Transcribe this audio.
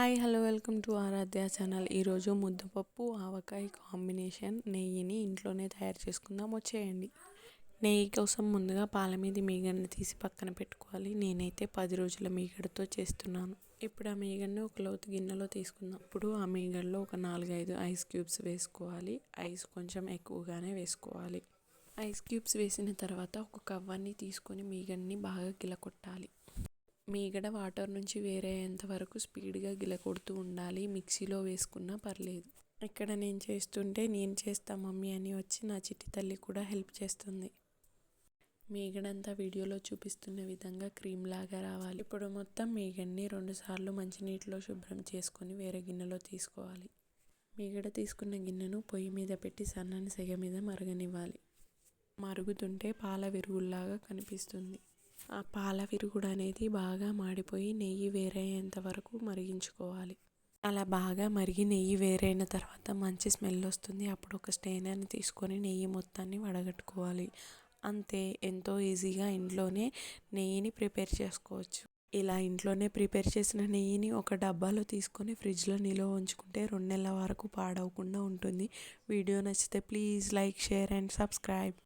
Hi hello welcome to Aaradhya channel. ఈరోజు ముద్దపప్పు ఆవకాయ combination నెయ్యిని ఇంట్లోనే తయారు చేసుకుందాం, వచ్చేయండి. నెయ్యి కోసం ముందుగా పాల మీద మీగడని తీసి పక్కన పెట్టుకోవాలి. నేనైతే 10 రోజుల మీగడతో చేస్తున్నాను. ఇప్పుడు ఆ మీగడని ఒక లోతు గిన్నెలో తీసుకుందాం. ఇప్పుడు ఆ మీగడలో ఒక 4-5 ఐస్ క్యూబ్స్ వేసుకోవాలి. ఐస్ కొంచెం ఎక్కువగానే వేసుకోవాలి. ఐస్ క్యూబ్స్ వేసిన తర్వాత ఒక కవ్వాన్ని తీసుకొని మీగడని బాగా గిలకొట్టాలి. మీగడ వాటర్ నుంచి వేరే అయ్యేంత వరకు స్పీడ్గా గిలకొడుతూ ఉండాలి. మిక్సీలో వేసుకున్నా పర్లేదు. ఇక్కడ నేను చేస్తుంటే నేను చేస్తా మమ్మీ అని వచ్చి నా చిట్టి తల్లి కూడా హెల్ప్ చేస్తుంది. మీగడంతా వీడియోలో చూపిస్తున్న విధంగా క్రీమ్ లాగా రావాలి. ఇప్పుడు మొత్తం మీగడని 2 సార్లు మంచినీటిలో శుభ్రం చేసుకొని వేరే గిన్నెలో తీసుకోవాలి. మీగడ తీసుకున్న గిన్నెను పొయ్యి మీద పెట్టి సన్నని సెగ మీద మరగనివ్వాలి. మరుగుతుంటే పాల విరుగుల్లాగా కనిపిస్తుంది. ఆ పాల విరుగుడు అనేది బాగా మాడిపోయి నెయ్యి వేరయ్యేంత వరకు మరిగించుకోవాలి. అలా బాగా మరిగి నెయ్యి వేరైన తర్వాత మంచి స్మెల్ వస్తుంది. అప్పుడు ఒక స్టెయినర్ని తీసుకొని నెయ్యి మొత్తాన్ని వడగట్టుకోవాలి. అంతే, ఎంతో ఈజీగా ఇంట్లోనే నెయ్యిని ప్రిపేర్ చేసుకోవచ్చు. ఇలా ఇంట్లోనే ప్రిపేర్ చేసిన నెయ్యిని ఒక డబ్బాలో తీసుకొని ఫ్రిడ్జ్లో నిల్వ ఉంచుకుంటే 2 నెలల వరకు పాడవకుండా ఉంటుంది. వీడియో నచ్చితే please like, share and subscribe.